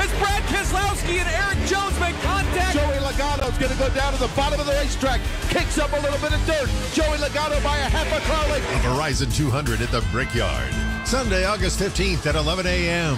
as Brad Keselowski and Eric Jones make contact. Joey Logano's going to go down to the bottom of the racetrack. Kicks up a little bit of dirt. Joey Logano by a half a car length. The Verizon 200 at the Brickyard. Sunday, August 15th at 11 a.m.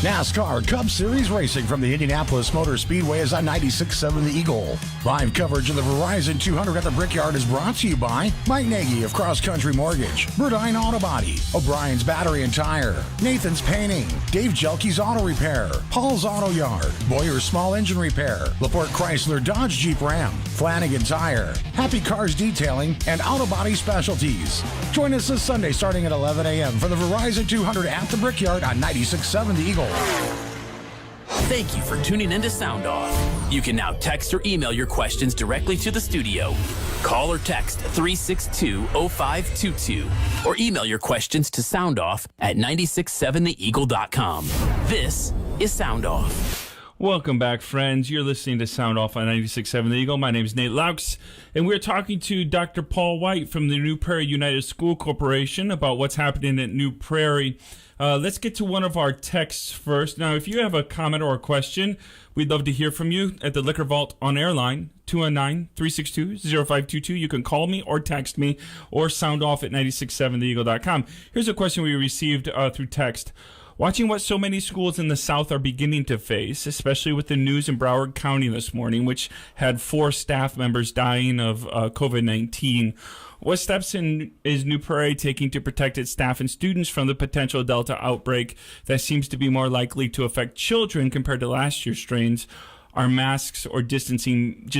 NASCAR Cup Series racing from the Indianapolis Motor Speedway is on 96.7 The Eagle. Live coverage of the Verizon 200 at the Brickyard is brought to you by Mike Nagy of Cross Country Mortgage, Burdine Auto Body, O'Brien's Battery and Tire, Nathan's Painting, Dave Jelke's Auto Repair, Paul's Auto Yard, Boyer's Small Engine Repair, LaPorte Chrysler Dodge Jeep Ram, Flanagan Tire, Happy Cars Detailing, and Auto Body Specialties. Join us this Sunday starting at 11 a.m. for the Verizon 200 at the Brickyard on 96.7 The Eagle. Thank you for tuning in to Sound Off. You can now text or email your questions directly to the studio. Call or text 362-0522 or email your questions to soundoff@967theeagle.com. This is Sound Off. Welcome back, friends. You're listening to Sound Off on 96.7 The Eagle. My name is Nate Laux, and we're talking to Dr. Paul White from the New Prairie United School Corporation about what's happening at New Prairie. Let's get to one of our texts first. Now, if you have a comment or a question, we'd love to hear from you at the Liquor Vault on air line, 219-362-0522. You can call me or text me or sound off at 967theeagle.com. Here's a question we received through text. Watching what so many schools in the South are beginning to face, especially with the news in Broward County this morning, which had 4 staff members dying of COVID-19. What steps is New Prairie taking to protect its staff and students from the potential Delta outbreak that seems to be more likely to affect children compared to last year's strains? Are masks or distancing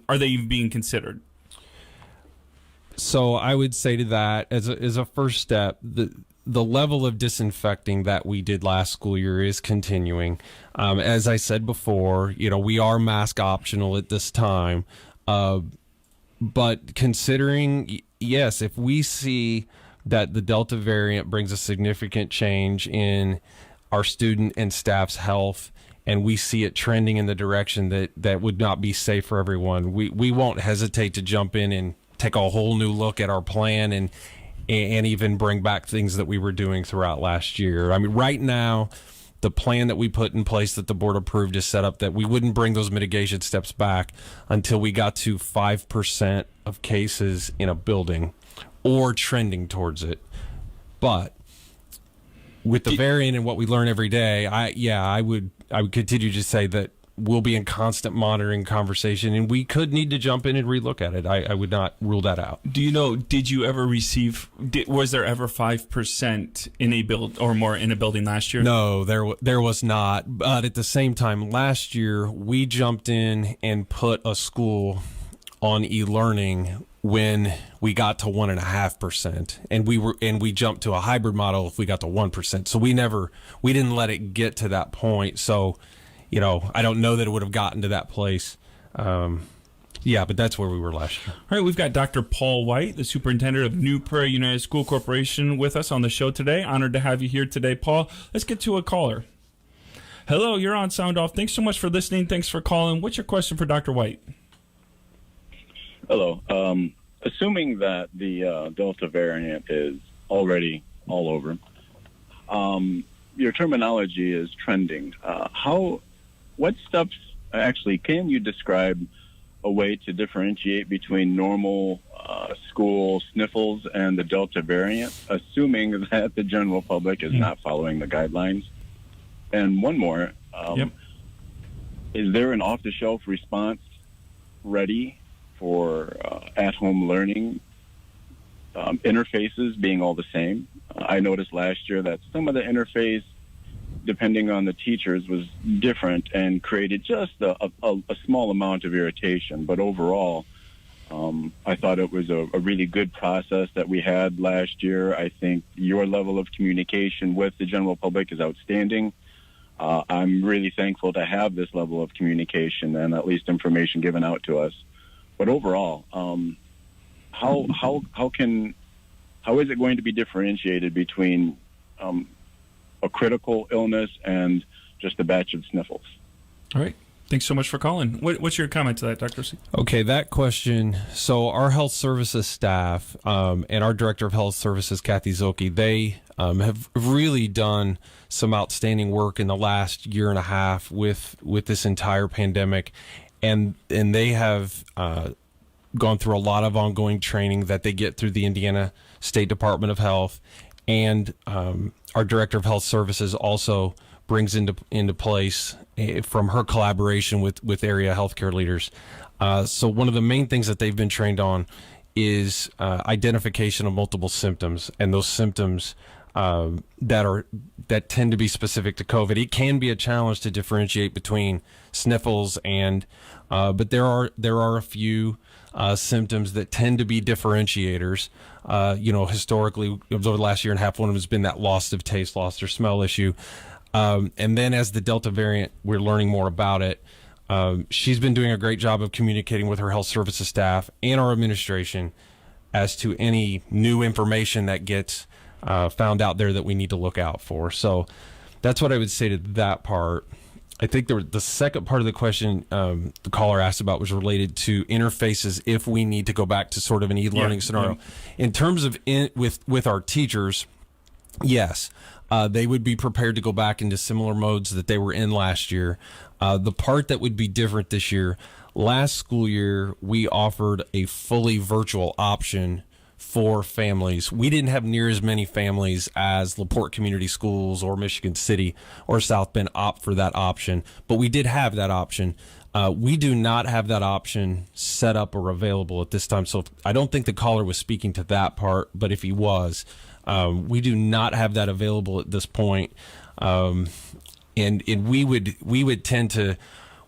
are they even being considered? So I would say to that, as a first step, the level of disinfecting that we did last school year is continuing. As I said before, we are mask optional at this time. But considering, yes, if we see that the Delta variant brings a significant change in our student and staff's health, and we see it trending in the direction that would not be safe for everyone, we won't hesitate to jump in and take a whole new look at our plan and even bring back things that we were doing throughout last year. I mean, right now, the plan that we put in place that the board approved is set up that we wouldn't bring those mitigation steps back until we got to 5% of cases in a building or trending towards it. But with the variant and what we learn every day, I would continue to say that we'll be in constant monitoring conversation, and we could need to jump in and relook at it. I would not rule that out. Do you know, was there ever 5% in a build or more in a building last year? No, there was not. But at the same time, last year, we jumped in and put a school on e-learning when we got to 1.5%, and we jumped to a hybrid model if we got to 1%. So we didn't let it get to that point. So, I don't know that it would have gotten to that place. But that's where we were last year. All right, we've got Dr. Paul White, the superintendent of New Prairie United School Corporation, with us on the show today. Honored to have you here today, Paul. Let's get to a caller. Hello, you're on Sound Off. Thanks so much for listening. Thanks for calling. What's your question for Dr. White? Hello. Assuming that the Delta variant is already all over, your terminology is trending. What steps actually can you describe a way to differentiate between normal school sniffles and the Delta variant, assuming that the general public is not following the guidelines? And one more, is there an off-the-shelf response ready for at-home learning, interfaces being all the same? I noticed last year that some of the interface, depending on the teachers, was different and created just a small amount of irritation. But overall, I thought it was a really good process that we had last year. I think your level of communication with the general public is outstanding. I'm really thankful to have this level of communication and at least information given out to us. But overall, how is it going to be differentiated between a critical illness and just a batch of sniffles? All right. Thanks so much for calling. What's your comment to that, Dr. C? Okay, that question. So our health services staff and our director of health services, Kathy Zilke, they have really done some outstanding work in the last year and a half with this entire pandemic, and they have gone through a lot of ongoing training that they get through the Indiana State Department of Health, and our Director of Health Services also brings into place from her collaboration with area healthcare leaders. So one of the main things that they've been trained on is identification of multiple symptoms, and those symptoms that tend to be specific to COVID. It can be a challenge to differentiate between sniffles and, but there are a few symptoms that tend to be differentiators. Historically, over the last year and a half, one of them has been that loss of taste, loss or smell issue. And then as the Delta variant, we're learning more about it. She's been doing a great job of communicating with her health services staff and our administration as to any new information that gets found out there that we need to look out for. So that's what I would say to that part. I think the second part of the question the caller asked about was related to interfaces if we need to go back to sort of an e-learning scenario. Yeah. In terms of with our teachers, yes. They would be prepared to go back into similar modes that they were in last year. The part that would be different this year, last school year, we offered a fully virtual option for families. We didn't have near as many families as LaPorte Community Schools or Michigan City or South Bend opt for that option, but we did have that option. We do not have that option set up or available at this time. So I don't think the caller was speaking to that part, but if he was, we do not have that available at this point. And we would tend to,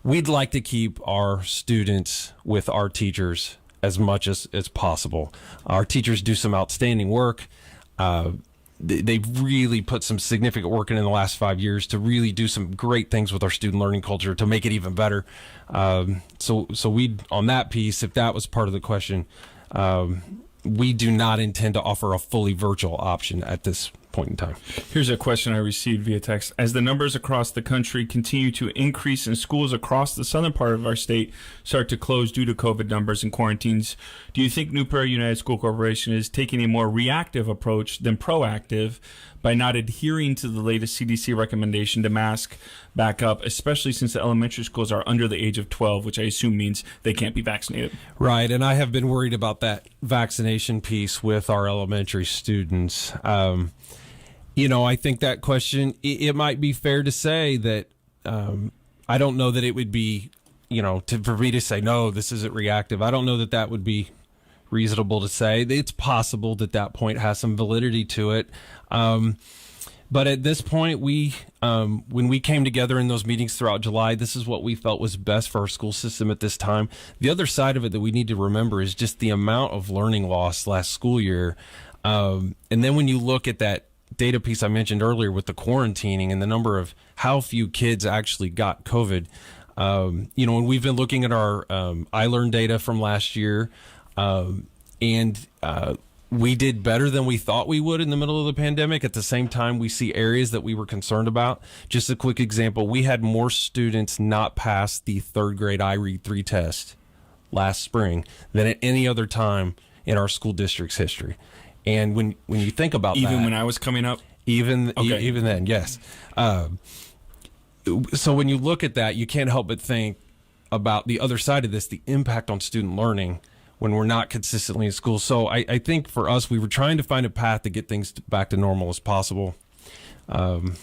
we'd like to keep our students with our teachers as much as possible. Our teachers do some outstanding work. They've really put some significant work in the last 5 years to really do some great things with our student learning culture to make it even better. So we, on that piece, if that was part of the question, we do not intend to offer a fully virtual option at this point in time. Here's a question I received via text. As the numbers across the country continue to increase and schools across the southern part of our state start to close due to COVID numbers and quarantines, do you think New Prairie United School Corporation is taking a more reactive approach than proactive by not adhering to the latest CDC recommendation to mask back up, especially since the elementary schools are under the age of 12, which I assume means they can't be vaccinated? Right, and I have been worried about that vaccination piece with our elementary students. I think that question, it might be fair to say that I don't know that it would be, for me to say, no, this isn't reactive. I don't know that that would be reasonable to say. It's possible that point has some validity to it. But at this point, when we came together in those meetings throughout July, this is what we felt was best for our school system at this time. The other side of it that we need to remember is just the amount of learning loss last school year. And then when you look at that data piece I mentioned earlier with the quarantining and the number of how few kids actually got COVID, when we've been looking at our iLearn data from last year, and we did better than we thought we would in the middle of the pandemic. At the same time, we see areas that we were concerned about. Just a quick example, we had more students not pass the third grade iRead 3 test last spring than at any other time in our school district's history. And when you think about that, even when I was coming up, even then, yes. So when you look at that, you can't help but think about the other side of this, the impact on student learning when we're not consistently in school. So I think for us, we were trying to find a path to get things back to normal as possible. And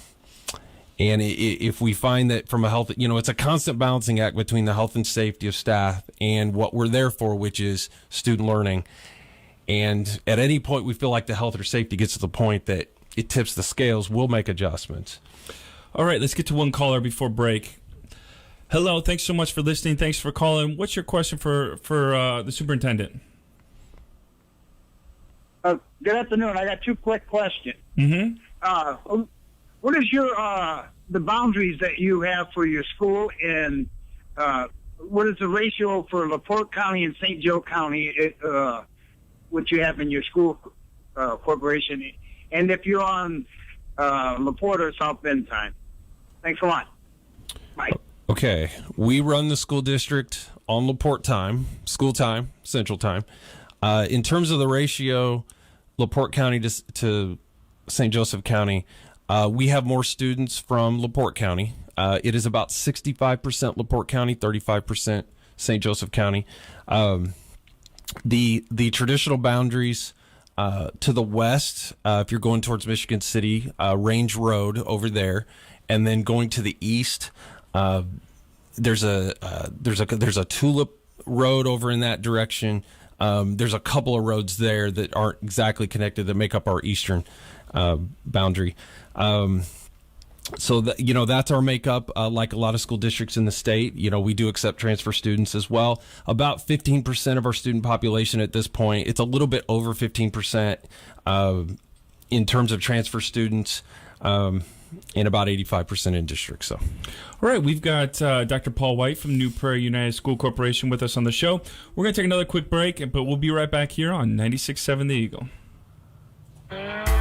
if we find that from a health, it's a constant balancing act between the health and safety of staff and what we're there for, which is student learning. And at any point we feel like the health or safety gets to the point that it tips the scales, we'll make adjustments. All right, let's get to one caller before break. Hello, thanks so much for listening. Thanks for calling. What's your question for the superintendent? Good afternoon. I got two quick questions. Mm-hmm. What is your the boundaries that you have for your school, and what is the ratio for LaPorte County and St. Joe County, what you have in your school corporation, and if you're on LaPorte or South Bend time? Thanks a lot. Bye. Okay, we run the school district on LaPorte time, school time, central time. In terms of the ratio, LaPorte County to St. Joseph County, we have more students from LaPorte County. It is about 65% LaPorte County, 35% St. Joseph County. The traditional boundaries to the west, if you're going towards Michigan City, Range Road over there, and then going to the east, there's a Tulip Road over in that direction. There's a couple of roads there that aren't exactly connected that make up our eastern boundary. So that's our makeup. Like a lot of school districts in the state, we do accept transfer students as well. About 15% of our student population at this point. It's a little bit over 15% in terms of transfer students, and about 85% in districts. So, all right, we've got Dr. Paul White from New Prairie United School Corporation with us on the show. We're going to take another quick break, but we'll be right back here on 96.7 The Eagle.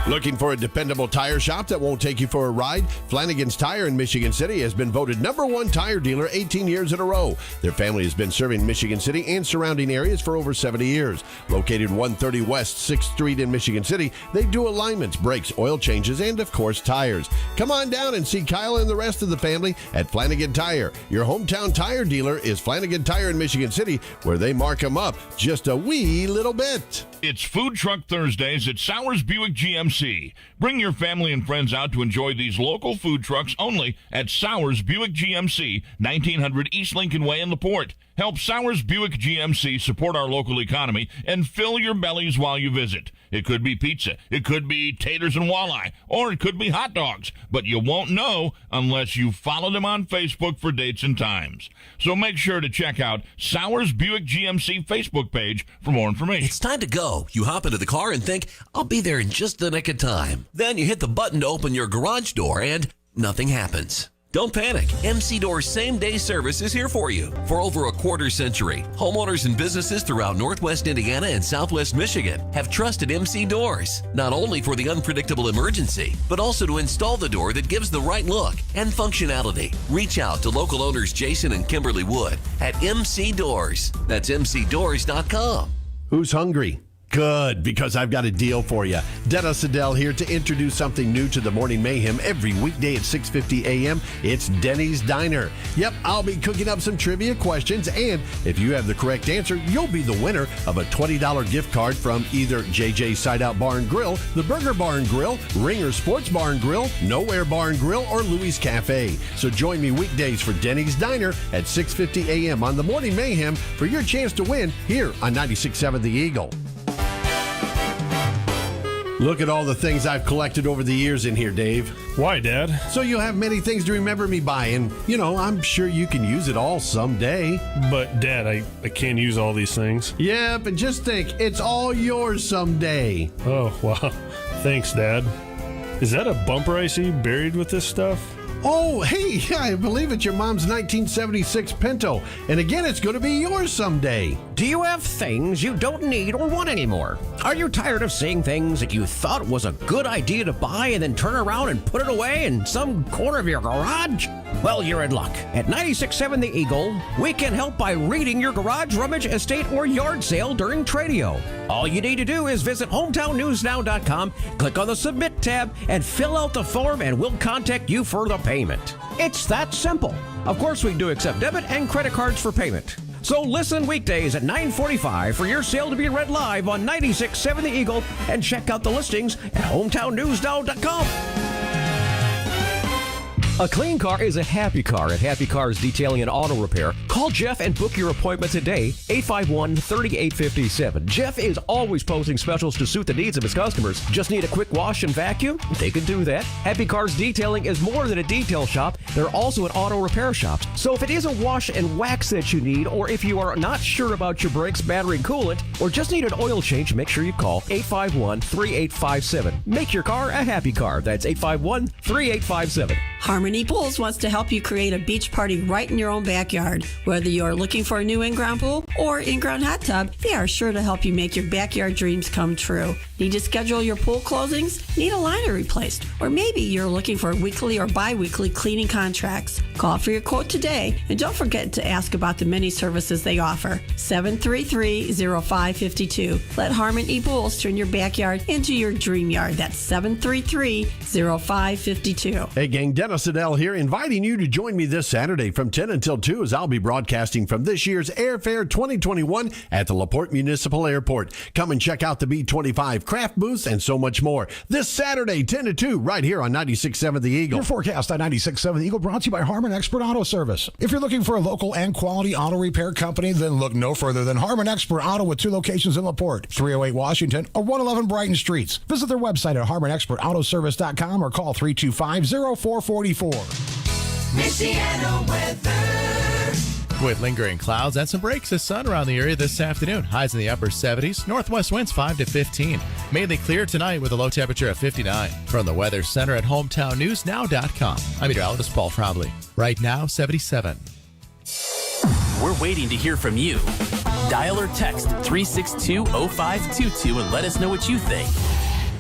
Looking for a dependable tire shop that won't take you for a ride? Flanagan's Tire in Michigan City has been voted #1 tire dealer 18 years in a row. Their family has been serving Michigan City and surrounding areas for over 70 years. Located 130 West 6th Street in Michigan City, they do alignments, brakes, oil changes, and of course tires. Come on down and see Kyle and the rest of the family at Flanagan Tire. Your hometown tire dealer is Flanagan Tire in Michigan City, where they mark them up just a wee little bit. It's Food Truck Thursdays at Sowers Buick GMC. Bring your family and friends out to enjoy these local food trucks only at Sowers Buick GMC, 1900 East Lincoln Way in LaPorte. Help Sowers Buick GMC support our local economy and fill your bellies while you visit. It could be pizza, it could be taters and walleye, or it could be hot dogs, but you won't know unless you follow them on Facebook for dates and times. So make sure to check out Sowers Buick GMC Facebook page for more information. It's time to go. You hop into the car and think, I'll be there in just the nick of time. Then you hit the button to open your garage door and nothing happens. Don't panic. MC Doors same-day service is here for you. For over a quarter century, homeowners and businesses throughout Northwest Indiana and Southwest Michigan have trusted MC Doors, not only for the unpredictable emergency, but also to install the door that gives the right look and functionality. Reach out to local owners Jason and Kimberly Wood at MC Doors. That's mcdoors.com. Who's hungry? Good, because I've got a deal for you. Dennis Siddell here to introduce something new to the Morning Mayhem every weekday at 6:50 a.m. It's Denny's Diner. Yep, I'll be cooking up some trivia questions, and if you have the correct answer, you'll be the winner of a $20 gift card from either JJ's Sideout Bar and Grill, the Burger Bar and Grill, Ringer Sports Bar and Grill, Nowhere Bar and Grill, or Louis Cafe. So join me weekdays for Denny's Diner at 6:50 a.m. on the Morning Mayhem for your chance to win here on 96.7 The Eagle. Look at all the things I've collected over the years in here, Dave. Why, Dad? So you'll have many things to remember me by, and, I'm sure you can use it all someday. But, Dad, I can't use all these things. Yep, and just think, it's all yours someday. Oh, wow. Thanks, Dad. Is that a bumper I see buried with this stuff? Oh, hey, I believe it's your mom's 1976 Pinto. And again, it's going to be yours someday. Do you have things you don't need or want anymore? Are you tired of seeing things that you thought was a good idea to buy and then turn around and put it away in some corner of your garage? Well, you're in luck. At 96.7 The Eagle, we can help by reading your garage, rummage, estate, or yard sale during Tradio. All you need to do is visit hometownnewsnow.com, click on the Submit tab, and fill out the form, and we'll contact you for the payment. It's that simple. Of course, we do accept debit and credit cards for payment. So listen weekdays at 9:45 for your sale to be read live on 96.7 The Eagle, and check out the listings at hometownnewsnow.com. A clean car is a happy car at Happy Cars Detailing and Auto Repair. Call Jeff and book your appointment today, 851-3857. Jeff is always posting specials to suit the needs of his customers. Just need a quick wash and vacuum? They can do that. Happy Cars Detailing is more than a detail shop. They're also an auto repair shop. So if it is a wash and wax that you need, or if you are not sure about your brakes, battery, and coolant, or just need an oil change, make sure you call 851-3857. Make your car a happy car. That's 851-3857. Harmony Pools wants to help you create a beach party right in your own backyard. Whether you're looking for a new in-ground pool or in-ground hot tub, they are sure to help you make your backyard dreams come true. Need to schedule your pool closings? Need a liner replaced? Or maybe you're looking for weekly or bi-weekly cleaning contracts? Call for your quote today, and don't forget to ask about the many services they offer. 733-0552. Let Harmon E. Bulls turn your backyard into your dream yard. That's 733-0552. Hey gang, Dennis Adele here, inviting you to join me this Saturday from 10 until 2 as I'll be broadcasting from this year's Airfair 2021 at the LaPorte Municipal Airport. Come and check out the B-25 craft booths and so much more. This Saturday, 10 to 2, right here on 96.7 The Eagle. Your forecast on 96.7 The Eagle brought to you by Harmon Expert Auto Service. If you're looking for a local and quality auto repair company, then look no further than Harmon Expert Auto with 2 locations in LaPorte, 308 Washington or 111 Brighton Streets. Visit their website at harmonexpertautoservice.com or call 325-0444. Michiana weather. With lingering clouds and some breaks of sun around the area this afternoon. Highs in the upper 70s. Northwest winds 5 to 15. Mainly clear tonight with a low temperature of 59. From the Weather Center at HometownNewsNow.com. I'm meteorologist Paul Trombley. Right now, 77. We're waiting to hear from you. Dial or text 362-0522 and let us know what you think.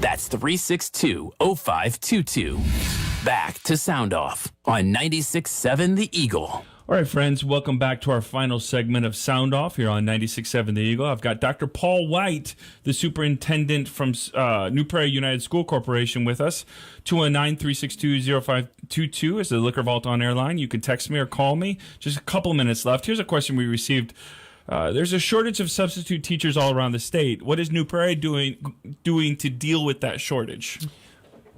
That's 362-0522. Back to Sound Off on 96.7 The Eagle. All right, friends, welcome back to our final segment of Sound Off here on 96.7 The Eagle. I've got Dr. Paul White, the superintendent from New Prairie United School Corporation with us. 219-362-0522 is the Liquor Vault on air line. You can text me or call me. Just a couple minutes left. Here's a question we received. There's a shortage of substitute teachers all around the state. What is New Prairie doing to deal with that shortage?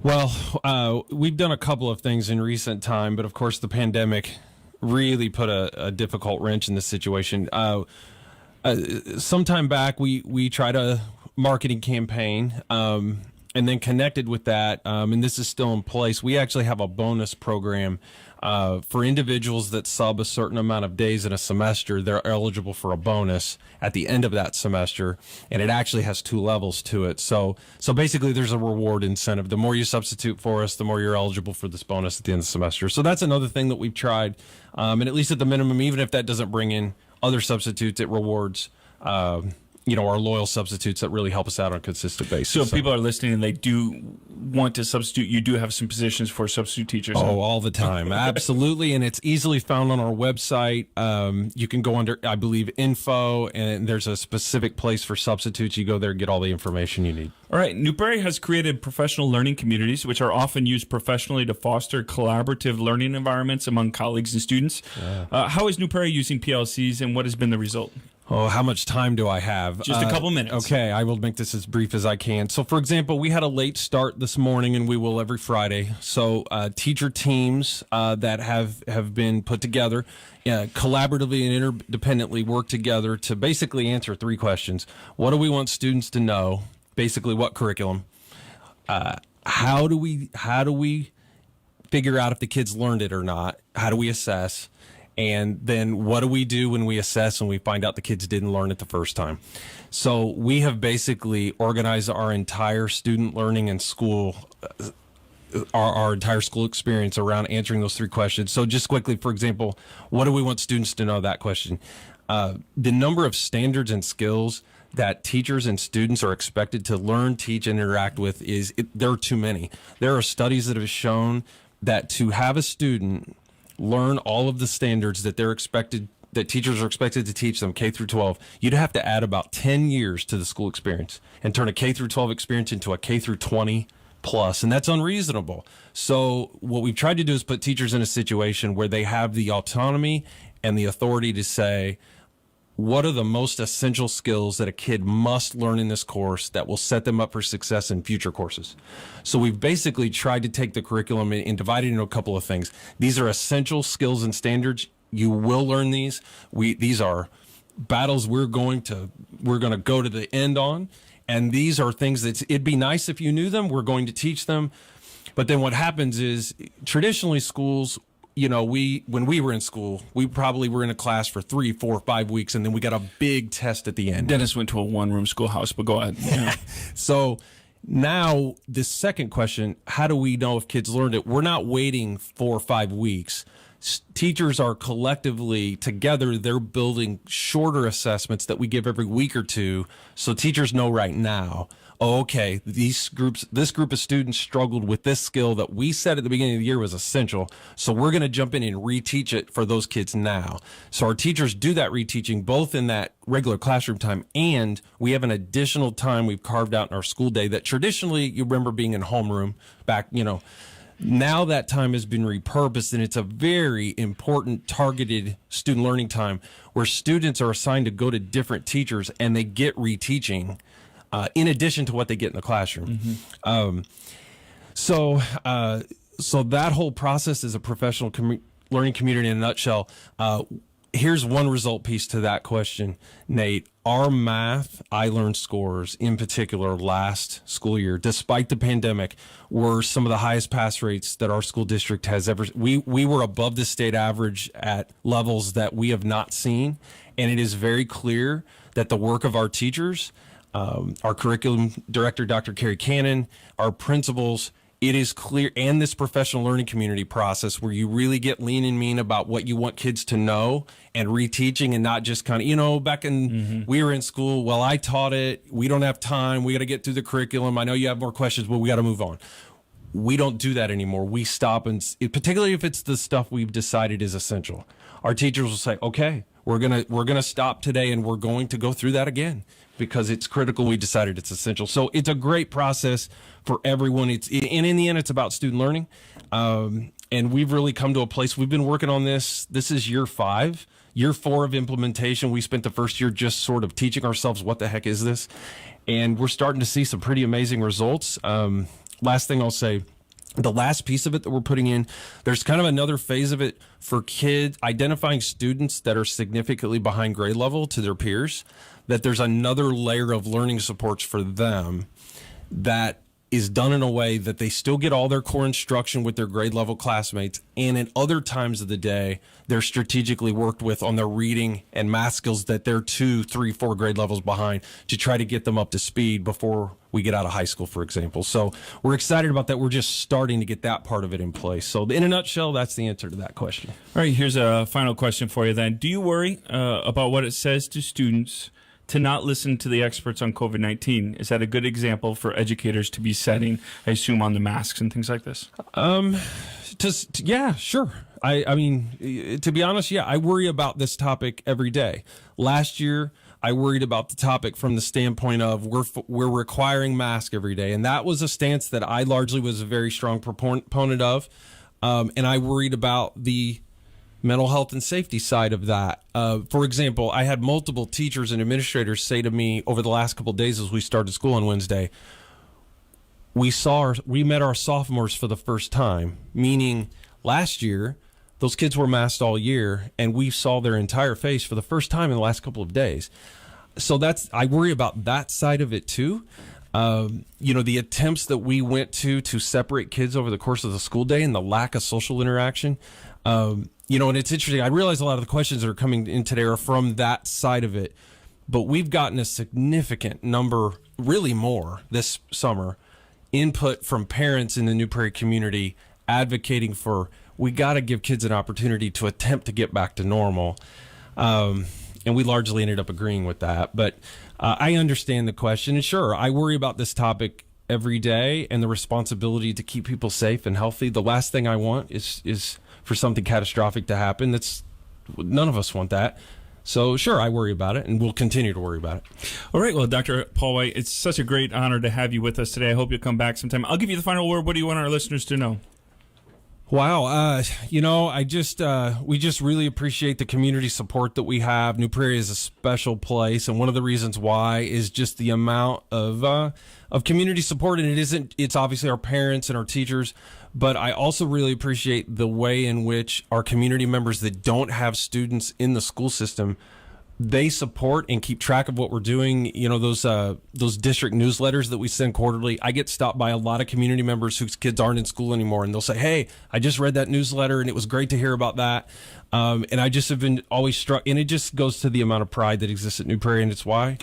Well, we've done a couple of things in recent time, but of course the pandemic really put a difficult wrench in the situation. Sometime back, we tried a marketing campaign and then connected with that, and this is still in place. We actually have a bonus program for individuals that sub a certain amount of days in a semester. They're eligible for a bonus at the end of that semester, and it actually has 2 levels to it. So basically, there's a reward incentive. The more you substitute for us, the more you're eligible for this bonus at the end of the semester. So that's another thing that we've tried, and at least at the minimum, even if that doesn't bring in other substitutes, it rewards our loyal substitutes that really help us out on a consistent basis. So if people are listening and they do want to substitute, you do have some positions for substitute teachers. Oh, all the time. Absolutely. And it's easily found on our website. You can go under, I believe, info, and there's a specific place for substitutes. You go there and get all the information you need. All right. New Prairie has created professional learning communities, which are often used professionally to foster collaborative learning environments among colleagues and students. Yeah. How is New Prairie using PLCs, and what has been the result? Oh, how much time do I have? Just a couple minutes. Okay, I will make this as brief as I can. So, for example, we had a late start this morning, and we will every Friday. So, teacher teams that have been put together collaboratively and interdependently work together to basically answer 3 questions. What do we want students to know? Basically, what curriculum? How do we figure out if the kids learned it or not? How do we assess? And then what do we do when we assess and we find out the kids didn't learn it the first time? So we have basically organized our entire student learning and school, our entire school experience around answering those 3 questions. So just quickly, for example, what do we want students to know? That question. The number of standards and skills that teachers and students are expected to learn, teach, and interact with there are too many. There are studies that have shown that to have a student learn all of the standards that that teachers are expected to teach them, K through 12, you'd have to add about 10 years to the school experience and turn a K through 12 experience into a K through 20 plus, and that's unreasonable. So what we've tried to do is put teachers in a situation where they have the autonomy and the authority to say, what are the most essential skills that a kid must learn in this course that will set them up for success in future courses? So we've basically tried to take the curriculum and divide it into a couple of things. These are essential skills and standards. You will learn these. These are battles we're going to go to the end on. And these are things that it'd be nice if you knew them. We're going to teach them. But then what happens is traditionally schools, when we were in school, we probably were in a class for 3, 4, 5 weeks, and then we got a big test at the end. Dennis went to a 1-room schoolhouse, but go ahead. Yeah. So now the second question, how do we know if kids learned it? We're not waiting 4 or 5 weeks teachers are collectively together, they're building shorter assessments that we give every week or two, so teachers know right now, oh, okay, this group of students struggled with this skill that we said at the beginning of the year was essential, so we're going to jump in and reteach it for those kids now. So our teachers do that reteaching both in that regular classroom time, and we have an additional time we've carved out in our school day that traditionally, you remember being in homeroom back, now that time has been repurposed, and it's a very important targeted student learning time where students are assigned to go to different teachers and they get reteaching in addition to what they get in the classroom. So that whole process is a professional learning community in a nutshell. Here's one result piece to that question, Nate. Our math iLearn scores in particular last school year, despite the pandemic, were some of the highest pass rates that our school district has ever. We were above the state average at levels that we have not seen. And it is very clear that the work of our teachers, our curriculum director, Dr. Carrie Cannon, our principals, it is clear, and this professional learning community process where you really get lean and mean about what you want kids to know and reteaching, and not just kind of, back in, we were in school, well, I taught it, we don't have time, we got to get through the curriculum, I know you have more questions, but we got to move on. We don't do that anymore. We stop, and particularly if it's the stuff we've decided is essential. Our teachers will say, okay, we're gonna stop today and we're going to go through that again because it's critical. We decided it's essential. So it's a great process for everyone. And in the end, it's about student learning. And we've really come to a place, we've been working on this. This is year 5. Year 4 of implementation. We spent the first year just sort of teaching ourselves what the heck is this. And we're starting to see some pretty amazing results. Last thing I'll say, the last piece of it that we're putting in, there's kind of another phase of it for kids, identifying students that are significantly behind grade level to their peers, that there's another layer of learning supports for them that is done in a way that they still get all their core instruction with their grade level classmates, and at other times of the day they're strategically worked with on their reading and math skills that they're 2, 3, 4 grade levels behind to try to get them up to speed before we get out of high school, for example. So we're excited about that. We're just starting to get that part of it in place. So in a nutshell, that's the answer to that question. All right, here's a final question for you then. Do you worry about what it says to students to not listen to the experts on COVID-19? Is that a good example for educators to be setting, I assume, on the masks and things like this? Yeah, sure. I mean, to be honest, yeah, I worry about this topic every day. Last year, I worried about the topic from the standpoint of we're requiring masks every day. And that was a stance that I largely was a very strong proponent of. And I worried about the mental health and safety side of that. For example, I had multiple teachers and administrators say to me over the last couple of days as we started school on Wednesday, we met our sophomores for the first time, meaning last year, those kids were masked all year, and we saw their entire face for the first time in the last couple of days. So I worry about that side of it too. The attempts that we went to separate kids over the course of the school day and the lack of social interaction. And it's interesting. I realize a lot of the questions that are coming in today are from that side of it, but we've gotten a significant number, really more this summer, input from parents in the New Prairie community advocating for, we got to give kids an opportunity to attempt to get back to normal. And we largely ended up agreeing with that. But I understand the question. And sure, I worry about this topic every day and the responsibility to keep people safe and healthy. The last thing I want is for something catastrophic to happen. None of us want that. So sure, I worry about it, and we'll continue to worry about it. All right. Well, Dr. Paul White, it's such a great honor to have you with us today. I hope you'll come back sometime. I'll give you the final word. What do you want our listeners to know? Wow. We just really appreciate the community support that we have. New Prairie is a special place. And one of the reasons why is just the amount of community support. And it's obviously our parents and our teachers, but I also really appreciate the way in which our community members that don't have students in the school system, they support and keep track of what we're doing. Those district newsletters that we send quarterly. I get stopped by a lot of community members whose kids aren't in school anymore, and they'll say, "Hey, I just read that newsletter, and it was great to hear about that." And I just have been always struck, and it just goes to the amount of pride that exists at New Prairie, and it's why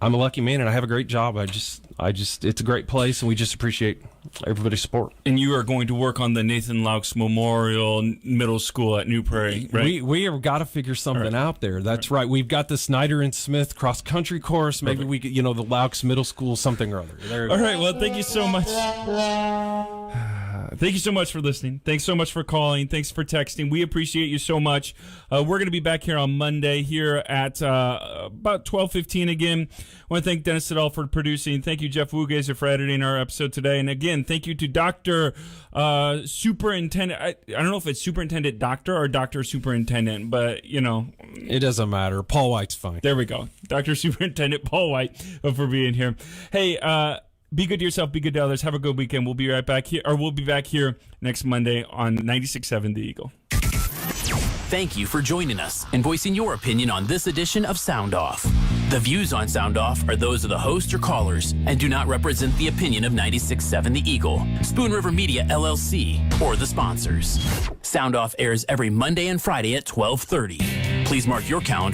I'm a lucky man, and I have a great job. It's a great place, and we just appreciate everybody's support. And you are going to work on the Nathan Laux Memorial Middle School at New Prairie, right? We have got to figure something out there. That's right. We've got the Snyder and Smith cross country course. Maybe we could, the Laux Middle School, something or other. All right. Well, thank you so much. Thank you so much for listening. Thanks so much for calling. Thanks for texting. We appreciate you so much. We're going to be back here on Monday here at about 12:15 again. I want to thank Dennis Siddall for producing. Thank you, Jeff Wugeser, for editing our episode today. And again, thank you to Dr. Superintendent. I don't know if it's Superintendent Doctor or Dr. Superintendent, but, It doesn't matter. Paul White's fine. There we go. Dr. Superintendent Paul White for being here. Hey, be good to yourself. Be good to others. Have a good weekend. We'll be right back here, or we'll be back here next Monday on 96.7 The Eagle. Thank you for joining us and voicing your opinion on this edition of Sound Off. The views on Sound Off are those of the host or callers and do not represent the opinion of 96.7 The Eagle, Spoon River Media LLC, or the sponsors. Sound Off airs every Monday and Friday at 12:30. Please mark your calendar